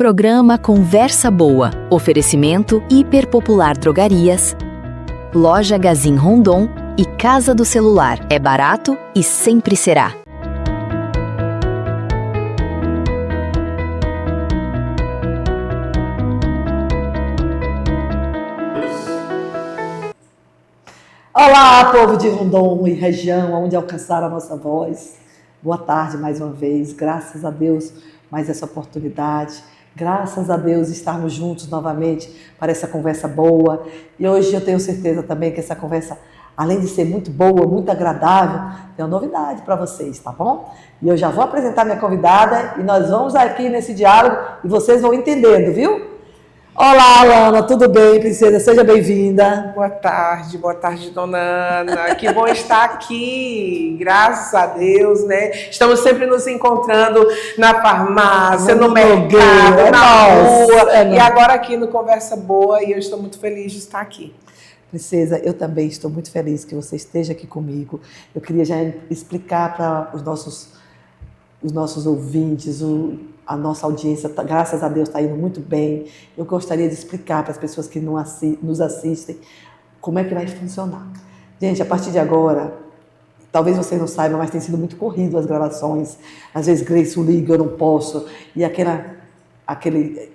Programa Conversa Boa. Oferecimento Hiperpopular Drogarias, Loja Gazin Rondon e Casa do Celular. É barato e sempre será. Olá, povo de Rondon e região, onde alcançaram a nossa voz. Boa tarde mais uma vez, graças a Deus, mais essa oportunidade. Graças a Deus estarmos juntos novamente para essa conversa boa. E hoje eu tenho certeza também que essa conversa, além de ser muito boa, muito agradável, tem uma novidade para vocês, tá bom? E eu já vou apresentar minha convidada e nós vamos aqui nesse diálogo e vocês vão entendendo, viu? Olá, Alana, tudo bem, princesa? Seja bem-vinda. Boa tarde, dona Ana. Que bom estar aqui, graças a Deus, né? Estamos sempre nos encontrando na farmácia, no mercado, na rua, e agora aqui no Conversa Boa, e eu estou muito feliz de estar aqui. Princesa, eu também estou muito feliz que você esteja aqui comigo. Eu queria já explicar para os nossos ouvintes, a nossa audiência, graças a Deus, está indo muito bem. Eu gostaria de explicar para as pessoas que nos assistem como é que vai funcionar. Gente, a partir de agora, talvez vocês não saibam, mas tem sido muito corrido as gravações. Às vezes Gleice liga, eu não posso, e aquele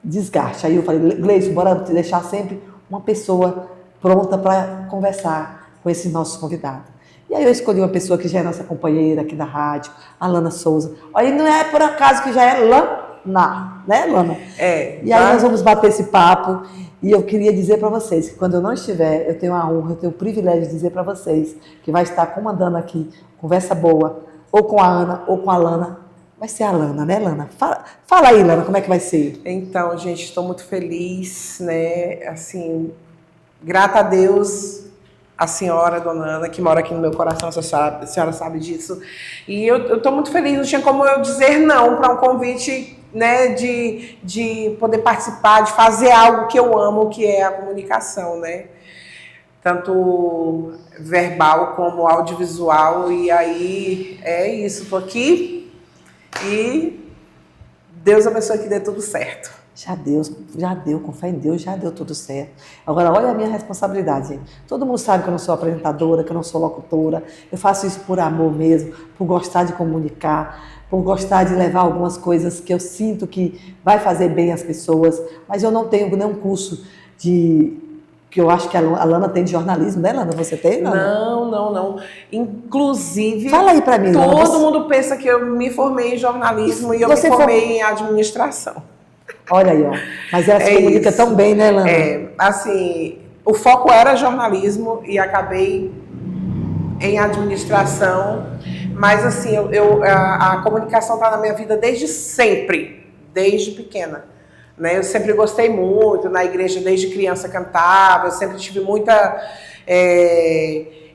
desgaste. Aí eu falei, Gleice, bora deixar sempre uma pessoa pronta para conversar com esses nossos convidados. E aí eu escolhi uma pessoa que já é nossa companheira aqui da rádio, a Lana Souza. Aí não é por acaso que já é Lana, né, Lana? É. E aí nós vamos bater esse papo. E eu queria dizer para vocês que quando eu não estiver, eu tenho a honra, eu tenho o privilégio de dizer para vocês que vai estar comandando aqui Conversa Boa, ou com a Ana, ou com a Lana. Vai ser a Lana, né, Lana? Fala aí, Lana, como é que vai ser? Então, gente, estou muito feliz, né? Assim, grata a Deus, a senhora, dona Ana, que mora aqui no meu coração, a senhora sabe disso. E eu estou muito feliz, não tinha como eu dizer não para um convite, né, de poder participar, de fazer algo que eu amo, que é a comunicação, né? Tanto verbal como audiovisual. E aí é isso, estou aqui e Deus abençoe que dê tudo certo. Já deu, com fé em Deus, já deu tudo certo. Agora, olha a minha responsabilidade, gente. Todo mundo sabe que eu não sou apresentadora, que eu não sou locutora. Eu faço isso por amor mesmo, por gostar de comunicar, por gostar de levar algumas coisas que eu sinto que vai fazer bem às pessoas. Mas eu não tenho nenhum curso que eu acho que a Lana tem de jornalismo, né, Lana? Você tem, Lana? Não. Inclusive, fala aí pra mim, Lana, todo mundo pensa que eu me formei em jornalismo e eu me formei em administração. Olha aí, ó. Mas ela se comunica tão bem, né, Lana? Assim, o foco era jornalismo e acabei em administração, mas assim, a comunicação está na minha vida desde sempre, desde pequena. Né? Eu sempre gostei muito, na igreja desde criança cantava, eu sempre tive muita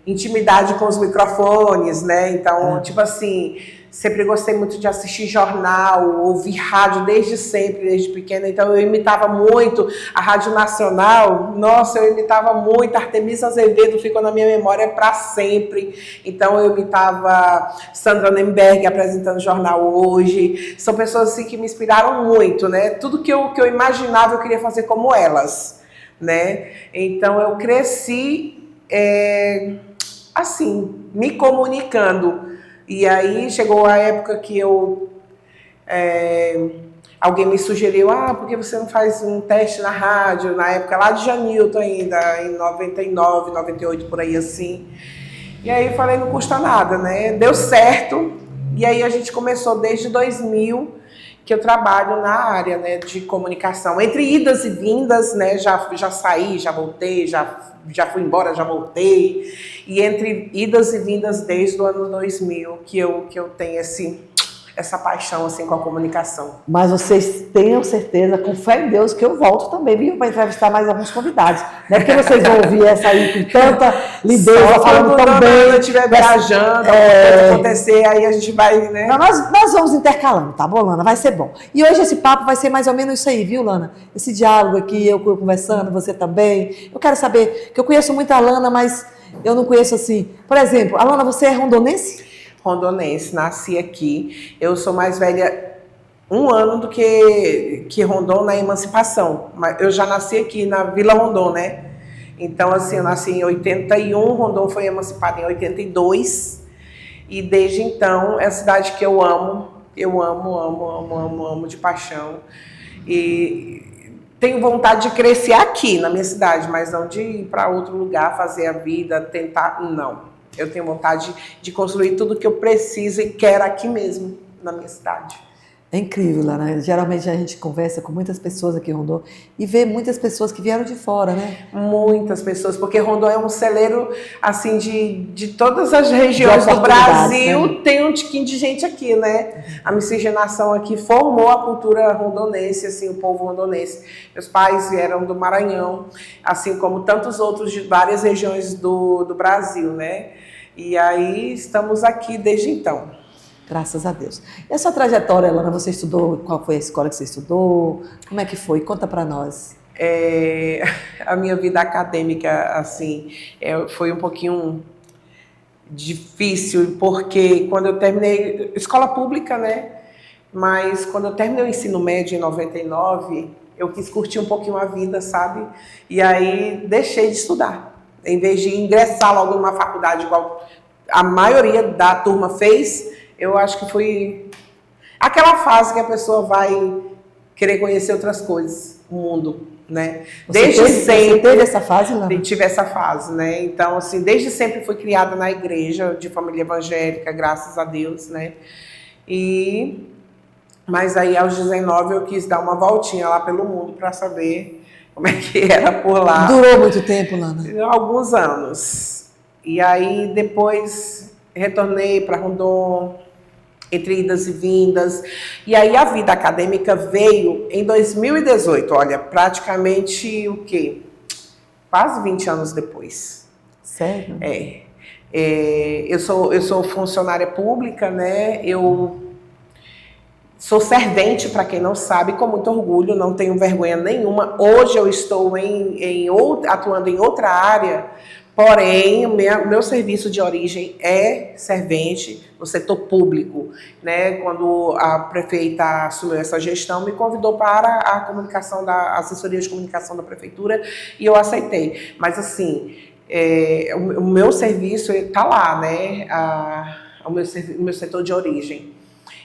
intimidade com os microfones, né? Então, tipo assim, sempre gostei muito de assistir jornal, ouvir rádio desde sempre, desde pequena. Então, eu imitava muito a Rádio Nacional. Nossa, eu imitava muito. Artemisa Azevedo ficou na minha memória para sempre. Então, eu imitava Sandra Nemberg apresentando Jornal Hoje. São pessoas assim, que me inspiraram muito, né? Tudo que eu imaginava, eu queria fazer como elas, né? Então, eu cresci assim, me comunicando. E aí chegou a época que alguém me sugeriu, por que você não faz um teste na rádio? Na época lá de Janilton ainda, em 99, 98, por aí assim. E aí eu falei, não custa nada, né? Deu certo. E aí a gente começou desde 2000, que eu trabalho na área, né, de comunicação. Entre idas e vindas, né, já saí, já voltei, já fui embora, já voltei. E entre idas e vindas desde o ano 2000 que eu tenho essa paixão assim, com a comunicação. Mas vocês tenham certeza, com fé em Deus, que eu volto também, viu, para entrevistar mais alguns convidados. Não é porque vocês vão ouvir essa aí com tanta liderança, falando tão bem. Quando eu estiver viajando, pode acontecer, aí a gente vai, né? Não, nós vamos intercalando, tá bom, Lana? Vai ser bom. E hoje esse papo vai ser mais ou menos isso aí, viu, Lana? Esse diálogo aqui, eu conversando, você também. Eu quero saber, que eu conheço muito a Lana, mas eu não conheço assim. Por exemplo, Alana, você é rondonense? Rondonense, nasci aqui. Eu sou mais velha um ano do que Rondon na emancipação. Mas eu já nasci aqui na Vila Rondon, né? Então, assim, eu nasci em 81, Rondon foi emancipada em 82. E desde então, é a cidade que eu amo. Eu amo de paixão. E tenho vontade de crescer aqui na minha cidade, mas não de ir para outro lugar, fazer a vida, tentar, não. Eu tenho vontade de construir tudo que eu preciso e quero aqui mesmo, na minha cidade. É incrível lá, né? Geralmente a gente conversa com muitas pessoas aqui em Rondon e vê muitas pessoas que vieram de fora, né? Muitas pessoas, porque Rondon é um celeiro, assim, de todas as regiões do Brasil, né? Tem um tiquinho de gente aqui, né? A miscigenação aqui formou a cultura rondonense, assim, o povo rondonense. Meus pais vieram do Maranhão, assim como tantos outros de várias regiões do Brasil, né? E aí estamos aqui desde então. Graças a Deus. E a sua trajetória, Lana, você estudou, qual foi a escola que você estudou? Como é que foi? Conta para nós. A minha vida acadêmica, assim, foi um pouquinho difícil, porque quando eu terminei, escola pública, né? Mas quando eu terminei o ensino médio em 99, eu quis curtir um pouquinho a vida, sabe? E aí deixei de estudar. Em vez de ingressar logo numa faculdade igual a maioria da turma fez, eu acho que foi aquela fase que a pessoa vai querer conhecer outras coisas, o mundo, né? Você teve essa fase, Lana? Tive essa fase, né? Então, assim, desde sempre fui criada na igreja, de família evangélica, graças a Deus, né? Mas aí, aos 19, eu quis dar uma voltinha lá pelo mundo para saber como é que era por lá. Durou muito tempo, Lana? Alguns anos. E aí, depois, retornei para Rondon, entre idas e vindas. E aí a vida acadêmica veio em 2018, olha, praticamente o quê? Quase 20 anos depois. Sério? Eu sou funcionária pública, né? Eu sou servente, para quem não sabe, com muito orgulho, não tenho vergonha nenhuma. Hoje eu estou atuando em outra área, porém, meu serviço de origem é servente no setor público, né? Quando a prefeita assumiu essa gestão, me convidou para a comunicação da assessoria de comunicação da prefeitura e eu aceitei. Mas assim, o meu serviço está lá, né? O meu setor de origem.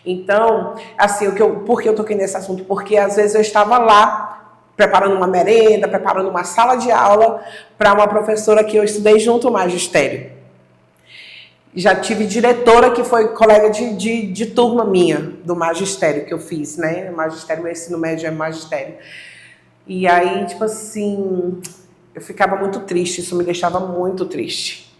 Então, assim, por que eu toquei nesse assunto? Porque às vezes eu estava lá preparando uma merenda, preparando uma sala de aula para uma professora que eu estudei junto ao magistério. Já tive diretora que foi colega de turma minha, do magistério que eu fiz, né? Magistério, meu ensino médio é magistério. E aí, tipo assim, eu ficava muito triste, isso me deixava muito triste.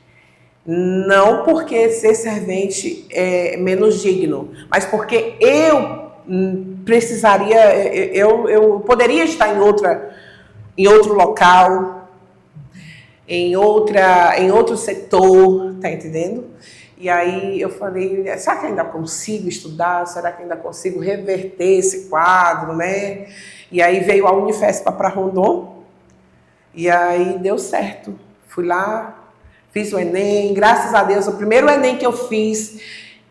Não porque ser servente é menos digno, mas porque eu precisaria, eu poderia estar em outro local, em outro setor, tá entendendo? E aí eu falei, será que ainda consigo estudar? Será que ainda consigo reverter esse quadro, né? E aí veio a Unifespa para Rondon, e aí deu certo. Fui lá, fiz o Enem, graças a Deus, o primeiro Enem que eu fiz,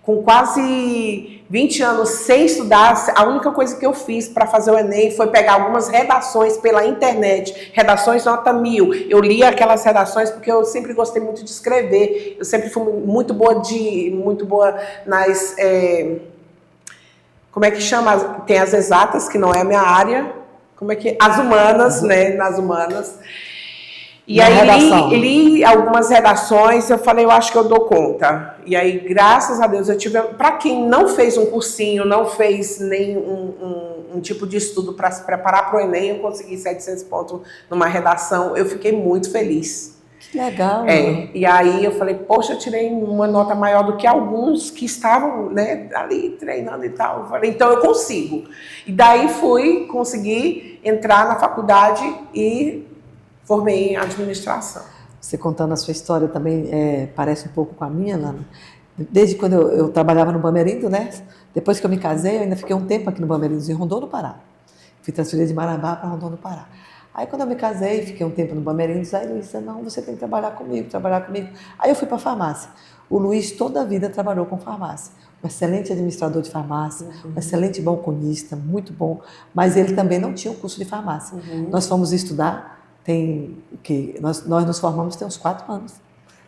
com quase 20 anos sem estudar, a única coisa que eu fiz para fazer o Enem foi pegar algumas redações pela internet, redações nota 1000. Eu li aquelas redações porque eu sempre gostei muito de escrever, eu sempre fui muito boa nas... como é que chama? Tem as exatas, que não é a minha área, as humanas, né? Nas humanas. E aí li algumas redações, eu falei, eu acho que eu dou conta. E aí, graças a Deus, eu tive... Para quem não fez um cursinho, não fez nem um tipo de estudo para se preparar para o Enem, eu consegui 700 pontos numa redação, eu fiquei muito feliz. Que legal. E aí eu falei, poxa, eu tirei uma nota maior do que alguns que estavam, né, ali treinando e tal. Eu falei, então eu consigo. E daí consegui entrar na faculdade e formei em administração. Você contando a sua história também parece um pouco com a minha, Lana. Desde quando eu trabalhava no Bamerindo, né? Depois que eu me casei, eu ainda fiquei um tempo aqui no Bamerindo, em Rondon do Pará. Fui transferida de Marabá para Rondon do Pará. Aí quando eu me casei, fiquei um tempo no Bamerindos, aí ele disse, não, você tem que trabalhar comigo, trabalhar comigo. Aí eu fui para a farmácia. O Luiz toda a vida trabalhou com farmácia. Um excelente administrador de farmácia, um excelente balconista, muito bom. Mas ele também não tinha um curso de farmácia. Nós fomos estudar, nós nos formamos tem uns 4 anos.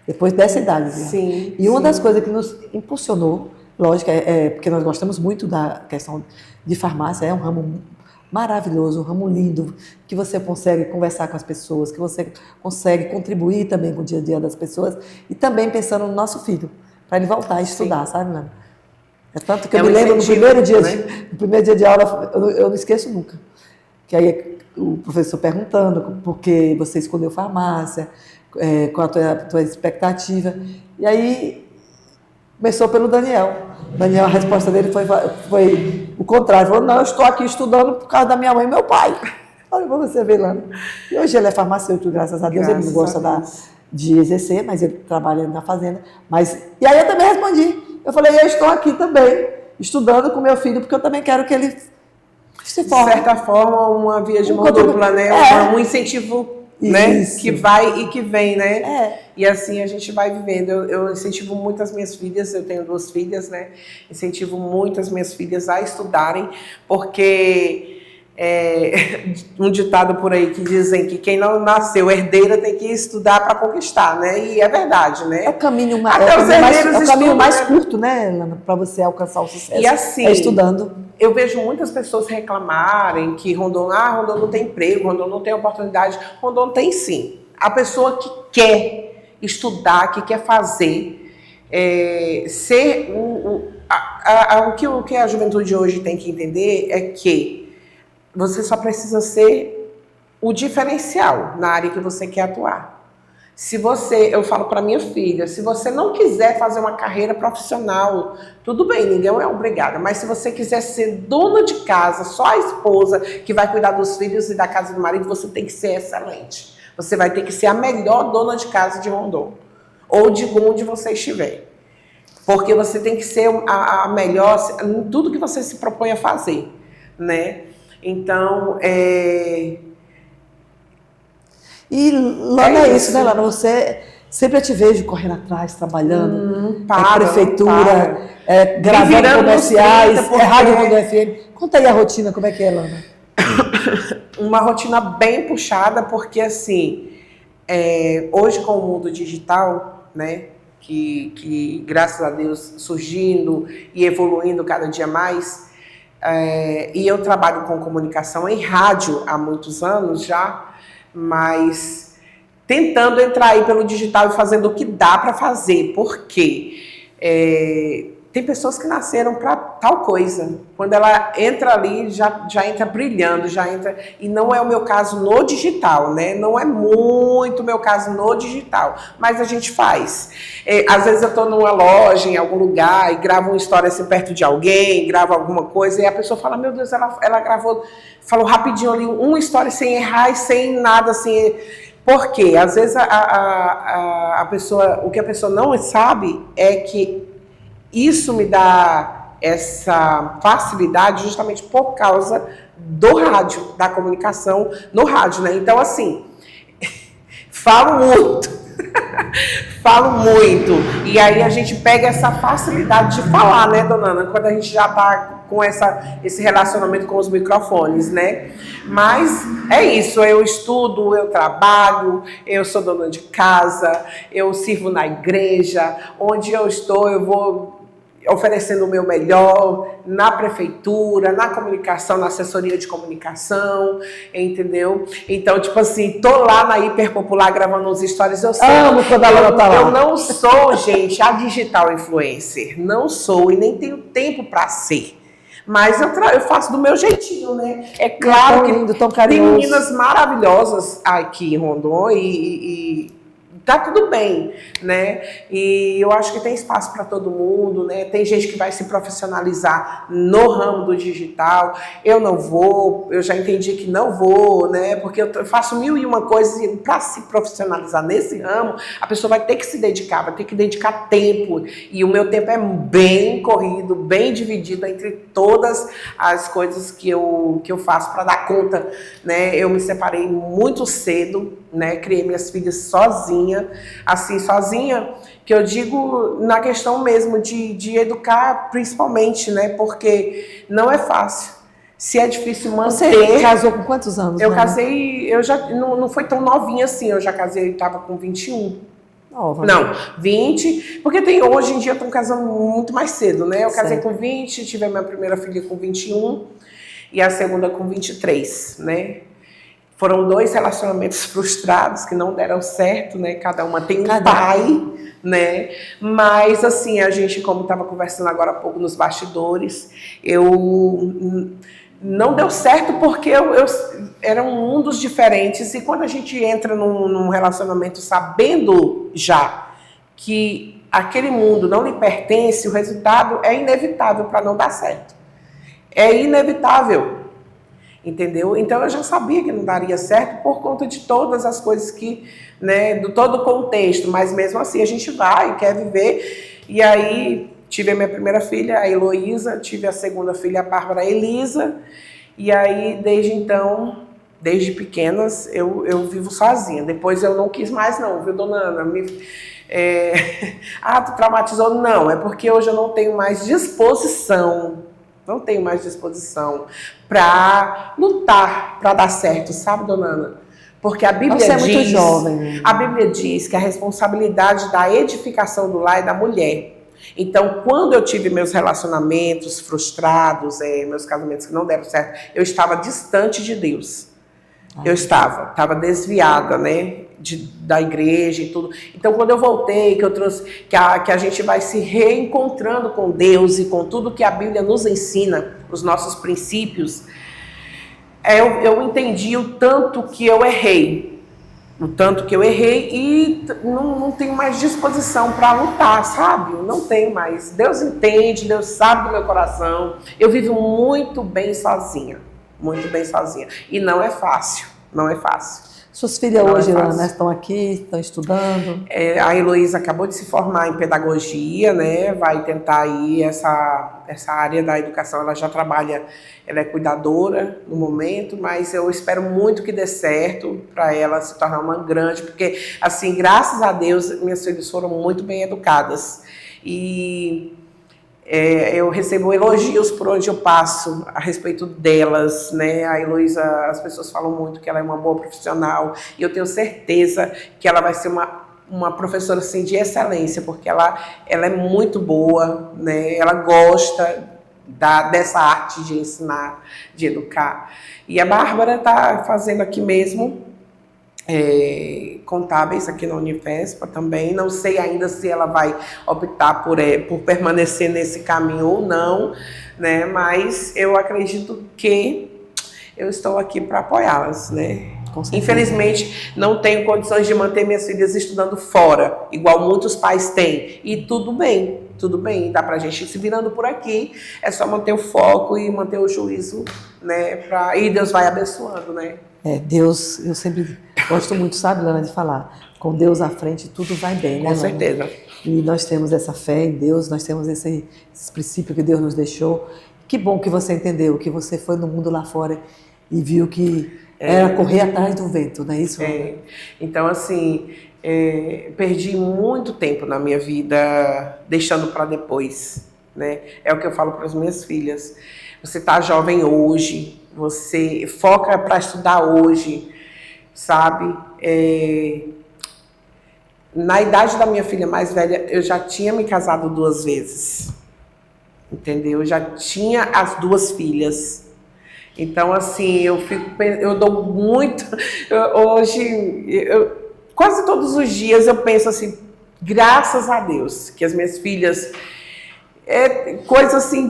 Depois dessa idade. Sim, e uma das coisas que nos impulsionou, lógico, porque nós gostamos muito da questão de farmácia, é um ramo maravilhoso, um ramo lindo, que você consegue conversar com as pessoas, que você consegue contribuir também com o dia a dia das pessoas e também pensando no nosso filho, para ele voltar a estudar, sabe, Lana? É tanto que eu me lembro no primeiro dia de aula, eu não esqueço nunca, que aí o professor perguntando por que você escolheu farmácia, qual a tua expectativa, e aí começou pelo Daniel. Daniel, a resposta dele foi o contrário. Falou, não, eu estou aqui estudando por causa da minha mãe e meu pai. Olha, pra você ver lá. E hoje ele é farmacêutico, graças a Deus. Ele não gosta de exercer, mas ele trabalha na fazenda. E aí eu também respondi. Eu falei, eu estou aqui também, estudando com meu filho, porque eu também quero que ele se forme. De certa forma, uma via de mão dupla, né? Um incentivo, né? Que vai e que vem, né? E assim a gente vai vivendo. Eu incentivo muito as minhas filhas, eu tenho 2 filhas, né? Incentivo muito as minhas filhas a estudarem, porque um ditado por aí que dizem que quem não nasceu herdeira tem que estudar para conquistar, né? E é verdade, né? É o caminho mais curto, né, Lana, para você alcançar o sucesso. E assim, estudando. Eu vejo muitas pessoas reclamarem que Rondon não tem emprego, Rondon não tem oportunidade. Rondon tem sim. A pessoa que quer estudar, que quer fazer, ser o que a juventude hoje tem que entender é que você só precisa ser o diferencial na área que você quer atuar. Eu falo para minha filha, se você não quiser fazer uma carreira profissional, tudo bem, ninguém é obrigada, mas se você quiser ser dona de casa, só a esposa que vai cuidar dos filhos e da casa do marido, você tem que ser excelente. Você vai ter que ser a melhor dona de casa de Rondon, ou de onde você estiver. Porque você tem que ser a melhor em tudo que você se propõe a fazer, né? Então, E Lana, é isso, né, Lana? Você sempre te vejo correndo atrás, trabalhando, prefeitura, gravando comerciais, rádio Rondon FM. Conta aí a rotina, como é que é, Lana? Uma rotina bem puxada, porque assim, hoje com o mundo digital, né, que graças a Deus surgindo e evoluindo cada dia mais, e eu trabalho com comunicação em rádio há muitos anos já, mas tentando entrar aí pelo digital e fazendo o que dá para fazer, porque tem pessoas que nasceram para tal coisa. Quando ela entra ali, já entra brilhando, e não é o meu caso no digital, né? Não é muito o meu caso no digital, mas a gente faz. Às vezes eu estou numa loja, em algum lugar, e gravo uma história assim perto de alguém, gravo alguma coisa, e a pessoa fala, meu Deus, ela gravou, falou rapidinho ali, uma história sem errar e sem nada, assim. Por quê? Às vezes a pessoa, o que a pessoa não sabe é que isso me dá essa facilidade justamente por causa do rádio, da comunicação no rádio, né? Então, assim, falo muito, falo muito. E aí a gente pega essa facilidade de falar, né, dona Ana? Quando a gente já tá com esse relacionamento com os microfones, né? Mas é isso, eu estudo, eu trabalho, eu sou dona de casa, eu sirvo na igreja, onde eu estou, eu vou oferecendo o meu melhor na prefeitura, na comunicação, na assessoria de comunicação, entendeu? Então, tipo assim, tô lá na Hiperpopular gravando uns stories, eu sei. Amo quando a Lana tá lá. Eu não sou, gente, a digital influencer, não sou e nem tenho tempo para ser. Mas eu faço do meu jeitinho, né? É claro que lindo, tão tem meninas maravilhosas aqui em Rondon e tá tudo bem, né? E eu acho que tem espaço para todo mundo, né? Tem gente que vai se profissionalizar no ramo do digital. Eu não vou, eu já entendi que não vou, né? Porque eu faço 1001 coisas e para se profissionalizar nesse ramo, a pessoa vai ter que se dedicar, vai ter que dedicar tempo. E o meu tempo é bem corrido, bem dividido entre todas as coisas que eu faço para dar conta, né? Eu me separei muito cedo, né? Criei minhas filhas sozinha, assim, sozinha, que eu digo na questão mesmo de educar principalmente, né? Porque não é fácil. Se é difícil manter... Você casou com quantos anos? Eu casei, eu já não foi tão novinha assim, eu já casei, estava com 21. Nova. Não, 20, porque hoje em dia estão casando muito mais cedo, né? Eu casei com 20, tive a minha primeira filha com 21 e a segunda com 23, né? Foram 2 relacionamentos frustrados que não deram certo, né? Cada uma tem um pai, né? Mas, assim, a gente, como estava conversando agora há pouco nos bastidores, não deu certo porque eram mundos diferentes. E quando a gente entra num relacionamento sabendo já que aquele mundo não lhe pertence, o resultado é inevitável para não dar certo. É inevitável. Entendeu? Então eu já sabia que não daria certo por conta de todas as coisas que, né, do todo o contexto, mas mesmo assim a gente vai, quer viver. E aí tive a minha primeira filha, a Heloísa, tive a segunda filha, a Bárbara Elisa, e aí desde então, desde pequenas, eu vivo sozinha. Depois eu não quis mais não, viu, dona Ana? Tu traumatizou? Não, é porque hoje eu não tenho mais disposição. Não tenho mais disposição para lutar, para dar certo, sabe, dona Ana? Porque a Bíblia diz... Você é muito jovem. A Bíblia diz que a responsabilidade da edificação do lar é da mulher. Então, quando eu tive meus relacionamentos frustrados, meus casamentos que não deram certo, eu estava distante de Deus. Eu estava desviada, né, da igreja e tudo. Então, quando eu voltei, que eu trouxe, que a gente vai se reencontrando com Deus e com tudo que a Bíblia nos ensina, os nossos princípios, eu entendi o tanto que eu errei. O tanto que eu errei e não tenho mais disposição para lutar, sabe? Eu não tenho mais. Deus entende, Deus sabe do meu coração. Eu vivo muito bem sozinha. Muito bem sozinha. E não é fácil, não é fácil. Suas filhas hoje, Ana, estão aqui, estão estudando? A Heloísa acabou de se formar em pedagogia, né? Vai tentar aí essa área da educação. Ela já trabalha, ela é cuidadora no momento, mas eu espero muito que dê certo para ela se tornar uma grande, porque, assim, graças a Deus, minhas filhas foram muito bem educadas. E... eu recebo elogios por onde eu passo a respeito delas, né? A Heloísa, as pessoas falam muito que ela é uma boa profissional e eu tenho certeza que ela vai ser uma professora assim, de excelência, porque ela é muito boa, né? Ela gosta dessa arte de ensinar, de educar. E a Bárbara está fazendo aqui mesmo contábeis aqui na Unifespa também. Não sei ainda se ela vai optar por permanecer nesse caminho ou não, né? Mas eu acredito que eu estou aqui para apoiá-las, né? Infelizmente, não tenho condições de manter minhas filhas estudando fora, igual muitos pais têm. E tudo bem, dá pra gente ir se virando por aqui. É só manter o foco e manter o juízo, né? E Deus vai abençoando, né? Deus, eu sempre gosto muito, sabe, Lana, de falar, com Deus à frente tudo vai bem, né? Com certeza. E nós temos essa fé em Deus, nós temos esse princípio que Deus nos deixou. Que bom que você entendeu, que você foi no mundo lá fora e viu que era correr atrás do vento, não é isso? Então, assim, perdi muito tempo na minha vida deixando para depois, né? É o que eu falo para as minhas filhas. Você está jovem hoje, você foca para estudar hoje, sabe? Na idade da minha filha mais velha, eu já tinha me casado 2 vezes, entendeu? Eu já tinha as 2 filhas. Então, assim, eu dou muito... quase todos os dias eu penso assim, graças a Deus, que as minhas filhas... coisa assim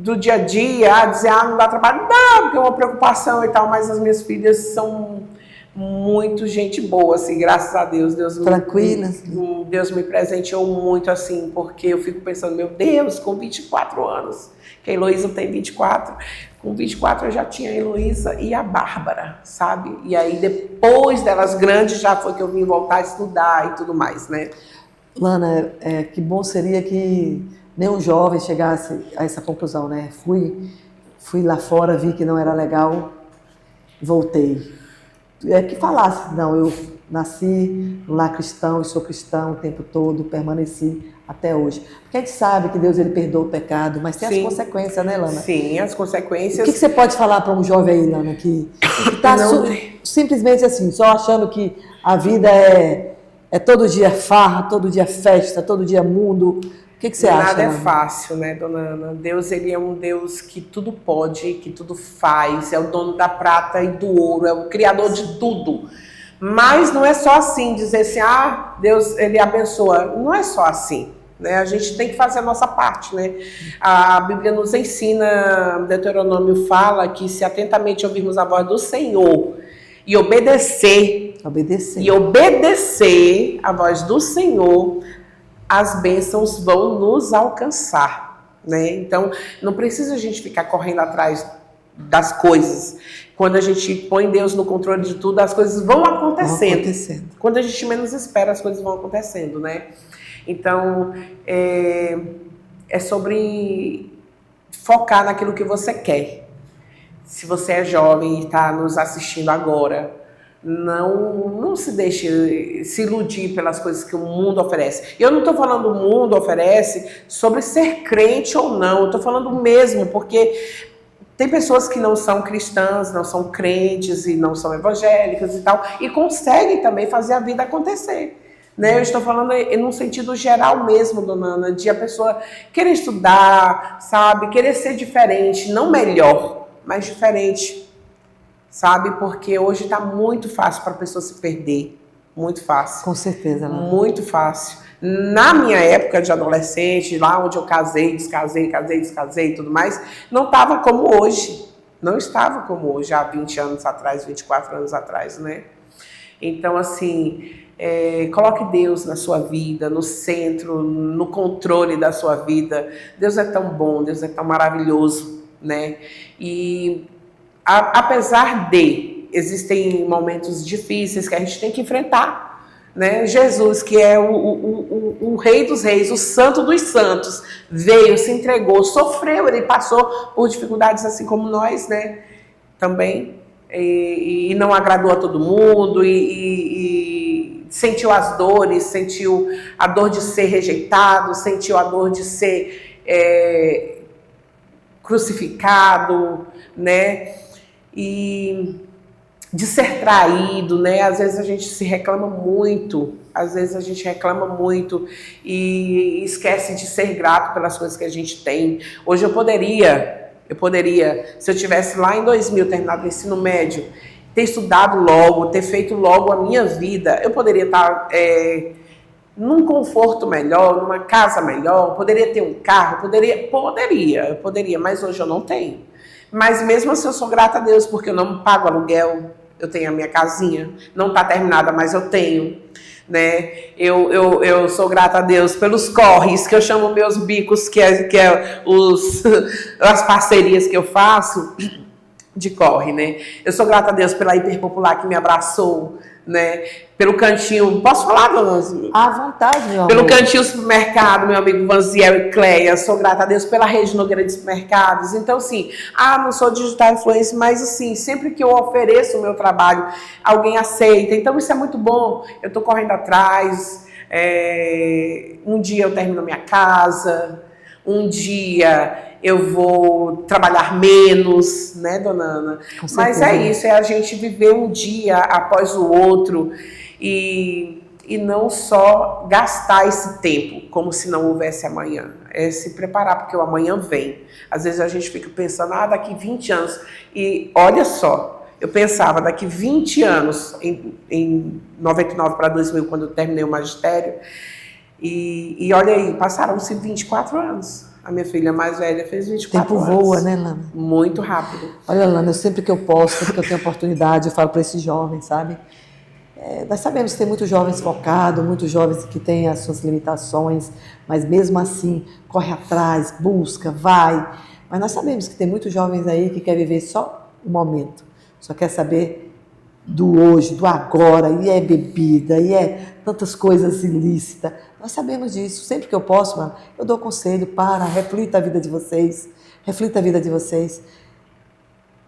do dia a dia, dizer, não dá trabalho, não, porque é uma preocupação e tal, mas as minhas filhas são muito gente boa, assim, graças a Deus. Tranquila. Deus me presenteou muito, assim, porque eu fico pensando, meu Deus, com 24 anos, que a Heloísa tem 24, com 24 eu já tinha a Heloísa e a Bárbara, sabe? E aí depois delas grandes já foi que eu vim voltar a estudar e tudo mais, né? Lana, que bom seria que nenhum jovem chegasse a essa conclusão, né? Fui lá fora, vi que não era legal, voltei. Que falasse, não, eu nasci no lar cristão e sou cristão o tempo todo, permaneci até hoje. Porque a gente sabe que Deus ele perdoa o pecado, mas tem as consequências, né, Lana? Sim, as consequências. O que você pode falar para um jovem aí, Lana, que está simplesmente assim, só achando que a vida é todo dia farra, todo dia festa, todo dia mundo? O que você acha? Nada é Lana? fácil, né, dona Ana? Deus, ele é um Deus que tudo pode, que tudo faz, é o dono da prata e do ouro, é o criador de tudo. Mas não é só assim, dizer assim, Deus, ele abençoa. Não é só assim, né? A gente tem que fazer a nossa parte, né? A Bíblia nos ensina, Deuteronômio fala que se atentamente ouvirmos a voz do Senhor e obedecer a voz do Senhor, as bênçãos vão nos alcançar, né? Então, não precisa a gente ficar correndo atrás das coisas. Quando a gente põe Deus no controle de tudo, as coisas vão acontecendo. Quando a gente menos espera, as coisas vão acontecendo, né? Então, é sobre focar naquilo que você quer. Se você é jovem e está nos assistindo agora, não se deixe se iludir pelas coisas que o mundo oferece. Eu não estou falando o mundo oferece sobre ser crente ou não, eu estou falando mesmo, porque tem pessoas que não são cristãs, não são crentes e não são evangélicas e tal, e conseguem também fazer a vida acontecer. Né? Eu estou falando num sentido geral mesmo, dona Ana, de a pessoa querer estudar, sabe, querer ser diferente, não melhor, mas diferente. Sabe? Porque hoje está muito fácil para a pessoa se perder. Muito fácil. Com certeza, né? Muito fácil. Na minha época de adolescente, lá onde eu casei, descasei e tudo mais, não estava como hoje. Não estava como hoje, há 20 anos atrás, 24 anos atrás, né? Então, assim, coloque Deus na sua vida, no centro, no controle da sua vida. Deus é tão bom, Deus é tão maravilhoso, né? E apesar de existem momentos difíceis que a gente tem que enfrentar, né? Jesus, que é o Rei dos Reis, o Santo dos Santos, veio, se entregou, sofreu, ele passou por dificuldades assim como nós, né? Também, e não agradou a todo mundo, e sentiu as dores, sentiu a dor de ser rejeitado, sentiu a dor de ser crucificado, né? E de ser traído, né? Às vezes a gente se reclama muito, e esquece de ser grato pelas coisas que a gente tem. Hoje eu poderia, se eu tivesse lá em 2000 terminado o ensino médio, ter estudado logo, ter feito logo a minha vida, eu poderia estar num conforto melhor, numa casa melhor, poderia ter um carro, poderia, mas hoje eu não tenho. Mas mesmo assim eu sou grata a Deus, porque eu não pago aluguel, eu tenho a minha casinha, não está terminada, mas eu tenho, né? Eu sou grata a Deus pelos corres, que eu chamo meus bicos, que é as parcerias que eu faço de corre, né? Eu sou grata a Deus pela Hiperpopular que me abraçou, né? Pelo cantinho, posso falar, dona? À vontade, meu amor. Pelo cantinho supermercado, meu amigo Vanziel e Cleia, sou grata a Deus pela Rede Nogueira de Supermercados. Então, assim, não sou digital influencer, mas assim, sempre que eu ofereço o meu trabalho, alguém aceita. Então, isso é muito bom. Eu tô correndo atrás. Um dia eu termino minha casa, um dia eu vou trabalhar menos, né, dona Ana? Mas é isso, é a gente viver um dia após o outro e não só gastar esse tempo como se não houvesse amanhã. É se preparar, porque o amanhã vem. Às vezes a gente fica pensando, daqui 20 anos. E olha só, eu pensava, daqui 20 anos, em 99 para 2000, quando eu terminei o magistério, e olha aí, passaram-se 24 anos. A minha filha mais velha fez O 24 tempo anos. voa, né, Lana? Muito rápido. Olha, Lana, eu sempre que eu posso, sempre que eu tenho oportunidade, eu falo para esses jovens, sabe? Nós sabemos que tem muitos jovens focados, muitos jovens que têm as suas limitações, mas mesmo assim, corre atrás, busca, vai. Mas nós sabemos que tem muitos jovens aí que querem viver só o momento, só quer saber do hoje, do agora, e é bebida, e é tantas coisas ilícitas. Nós sabemos disso. Sempre que eu posso, mano, eu dou conselho, reflita a vida de vocês, reflita a vida de vocês.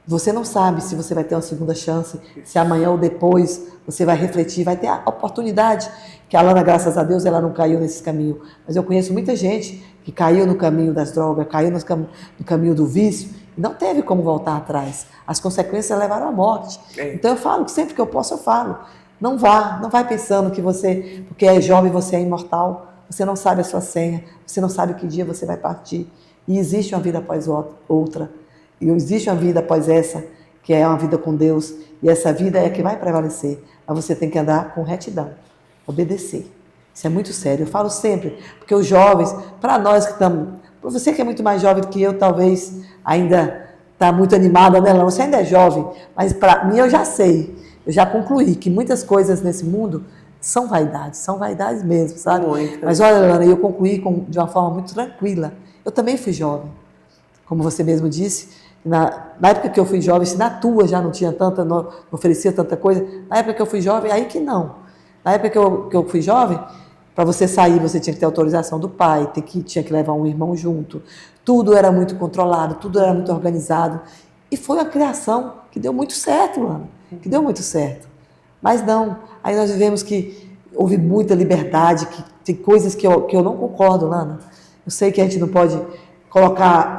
Você não sabe se você vai ter uma segunda chance, se amanhã ou depois você vai refletir, vai ter a oportunidade, que a Lana, graças a Deus, ela não caiu nesse caminho. Mas eu conheço muita gente que caiu no caminho das drogas, caiu no caminho do vício, e não teve como voltar atrás. As consequências levaram à morte. Então eu falo, sempre que eu posso, eu falo. Não vai pensando que você, porque é jovem, você é imortal, você não sabe a sua senha, você não sabe que dia você vai partir. E existe uma vida após outra. E existe uma vida após essa, que é uma vida com Deus, e essa vida é a que vai prevalecer. Mas você tem que andar com retidão, obedecer. Isso é muito sério. Eu falo sempre, porque os jovens, para nós que estamos, para você que é muito mais jovem do que eu, talvez ainda está muito animada, né, Lana? Você ainda é jovem, mas para mim eu já sei, eu já concluí que muitas coisas nesse mundo são vaidades mesmo, sabe? Muito. Mas olha, Lana, eu concluí de uma forma muito tranquila. Eu também fui jovem, como você mesmo disse. Na época que eu fui jovem, se na tua já não tinha tanta, não oferecia tanta coisa, na época que eu fui jovem, aí que não. Na época que eu fui jovem, para você sair, você tinha que ter autorização do pai, tinha que levar um irmão junto. Tudo era muito controlado, tudo era muito organizado. E foi uma criação que deu muito certo, Lana, que deu muito certo. Mas não, aí nós vivemos que houve muita liberdade, que tem coisas que eu não concordo, Lana. Eu sei que a gente não pode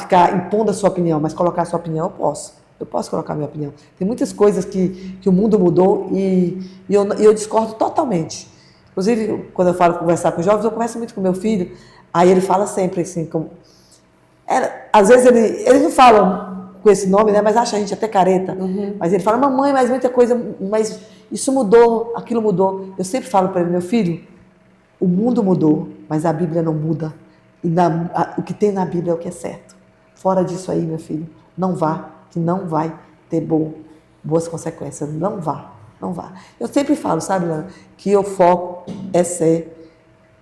ficar impondo a sua opinião, mas colocar a sua opinião eu posso. Eu posso colocar a minha opinião. Tem muitas coisas que o mundo mudou e eu discordo totalmente. Inclusive, quando eu falo conversar com os jovens, eu converso muito com meu filho, aí ele fala sempre assim, às vezes ele não fala com esse nome, né, mas acha a gente até careta. Mas ele fala, mamãe, mas muita coisa, mas isso mudou, aquilo mudou. Eu sempre falo para ele, meu filho, o mundo mudou, mas a Bíblia não muda. E o que tem na Bíblia é o que é certo. Fora disso aí, meu filho, não vá, que não vai ter boas consequências. Não vá. Eu sempre falo, sabe, Lana, que o foco é ser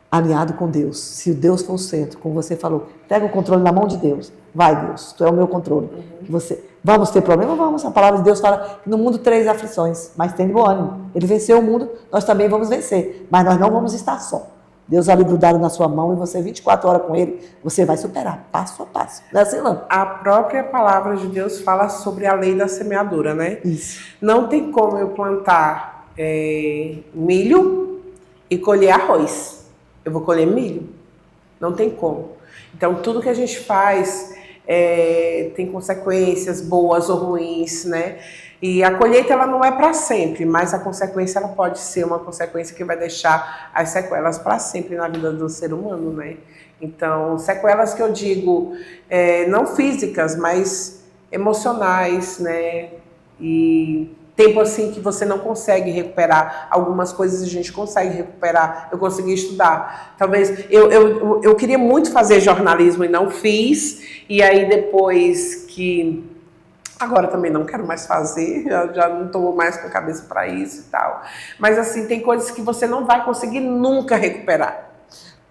alinhado com Deus. Se Deus for o centro, como você falou, pega o controle na mão de Deus. Vai, Deus, tu é o meu controle. Vamos ter problema? Vamos. A palavra de Deus fala que no mundo 3 aflições, mas tem de bom ânimo. Ele venceu o mundo, nós também vamos vencer. Mas nós não vamos estar só. Deus ali grudado na sua mão e você 24 horas com Ele, você vai superar, passo a passo. Não é assim, não? A própria palavra de Deus fala sobre a lei da semeadura, né? Isso. Não tem como eu plantar milho e colher arroz. Eu vou colher milho. Não tem como. Então, tudo que a gente faz tem consequências boas ou ruins, né? E a colheita ela não é para sempre, mas a consequência ela pode ser uma consequência que vai deixar as sequelas para sempre na vida do ser humano, né? Então, sequelas que eu digo não físicas, mas emocionais, né? E tempo assim que você não consegue recuperar. Algumas coisas a gente consegue recuperar. Eu consegui estudar. Talvez eu queria muito fazer jornalismo e não fiz. E aí depois que agora também não quero mais fazer, já não estou mais com a cabeça para isso e tal. Mas assim, tem coisas que você não vai conseguir nunca recuperar.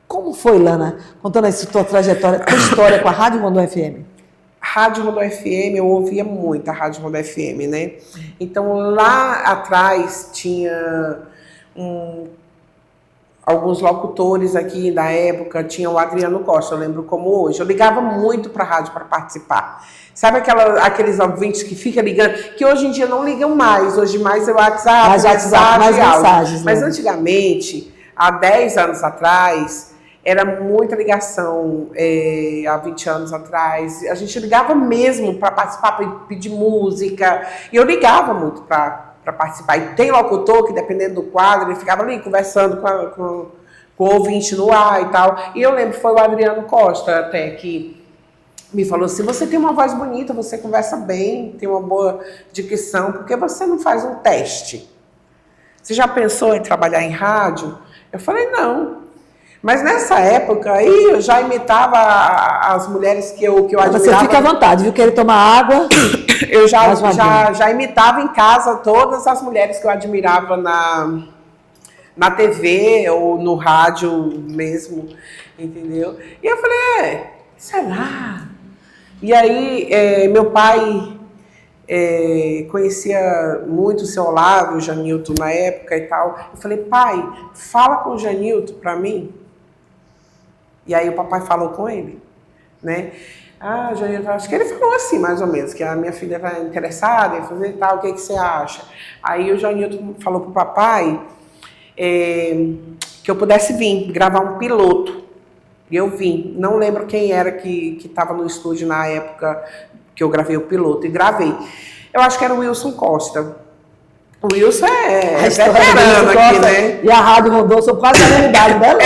Como foi, Lana, contando essa tua trajetória, tua história com a Rádio Rondon FM? Rádio Rondon FM, eu ouvia muito a Rádio Rondon FM, né? Então lá atrás tinha alguns locutores aqui da época, tinha o Adriano Costa, eu lembro como hoje. Eu ligava muito para a rádio para participar. Sabe aqueles ouvintes que ficam ligando, que hoje em dia não ligam mais, hoje mais é o WhatsApp, mais mensagens. Mas antigamente, há 10 anos atrás, era muita ligação, há 20 anos atrás. A gente ligava mesmo para participar, para pedir música, e eu ligava muito para participar. E tem locutor que, dependendo do quadro, ele ficava ali conversando com o ouvinte no ar e tal. E eu lembro que foi o Adriano Costa até que me falou assim, você tem uma voz bonita, você conversa bem, tem uma boa dicção, por que você não faz um teste? Você já pensou em trabalhar em rádio? Eu falei, não. Mas nessa época aí eu já imitava as mulheres que eu admirava. Você fica à vontade, viu? Querer tomar água? Eu já imitava em casa todas as mulheres que eu admirava na TV ou no rádio mesmo, entendeu? E eu falei, sei lá. E aí, meu pai conhecia muito o seu Olavo, o Janilton na época e tal. Eu falei, pai, fala com o Janilton para mim. E aí o papai falou com ele, né? Janilton, acho que ele falou assim, mais ou menos, que a minha filha está interessada em fazer tal, o que você acha? Aí o Janilton falou pro papai que eu pudesse vir gravar um piloto. E eu vim. Não lembro quem era que estava no estúdio na época que eu gravei o piloto. E gravei. Eu acho que era o Wilson Costa. O Wilson é veterano aqui, né? E a Rádio Rondon, sou quase a realidade dela.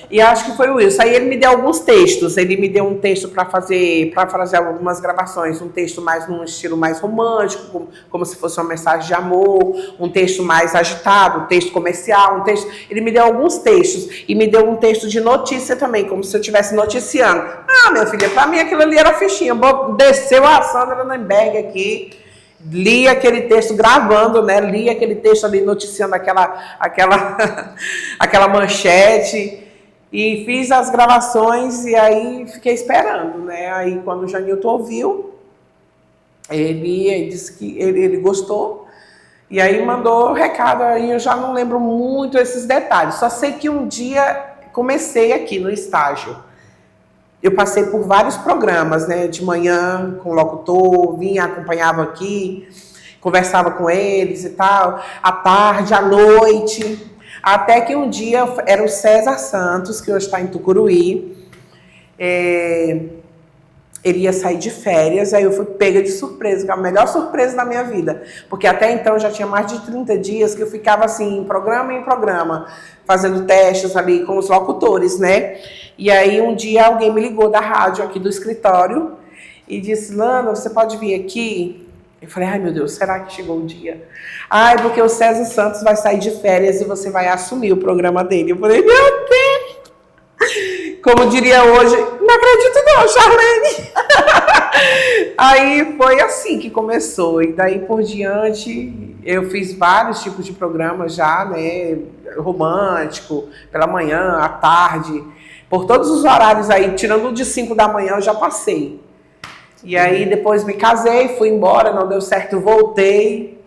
E acho que foi o Wilson. Aí ele me deu alguns textos. Ele me deu um texto para fazer algumas gravações. Um texto mais num estilo mais romântico, como se fosse uma mensagem de amor. Um texto mais agitado, um texto comercial, um texto... Ele me deu alguns textos. E me deu um texto de notícia também, como se eu estivesse noticiando. Minha filha, para mim aquilo ali era fichinha. Desceu a Sandra Nemberg aqui. Li aquele texto gravando, né? Li aquele texto ali noticiando aquela manchete e fiz as gravações e aí fiquei esperando, né? Aí quando o Janilton ouviu, ele disse que ele gostou e aí mandou recado. Aí eu já não lembro muito esses detalhes, só sei que um dia comecei aqui no estágio. Eu passei por vários programas, né? De manhã com o locutor, vinha, acompanhava aqui, conversava com eles e tal. À tarde, à noite. Até que um dia era o César Santos, que hoje está em Tucuruí. Ele ia sair de férias, aí eu fui pega de surpresa, que é a melhor surpresa da minha vida. Porque até então já tinha mais de 30 dias que eu ficava assim, em programa, fazendo testes ali com os locutores, né? E aí um dia alguém me ligou da rádio aqui do escritório e disse, Lana, você pode vir aqui? Eu falei, ai meu Deus, será que chegou o dia? Porque o César Santos vai sair de férias e você vai assumir o programa dele. Eu falei, meu Deus! Como diria hoje, não acredito não, Charlene! Aí foi assim que começou, e daí por diante eu fiz vários tipos de programas já, né? Romântico, pela manhã, à tarde, por todos os horários aí, tirando o de 5 da manhã eu já passei. E aí depois me casei, fui embora, não deu certo, voltei,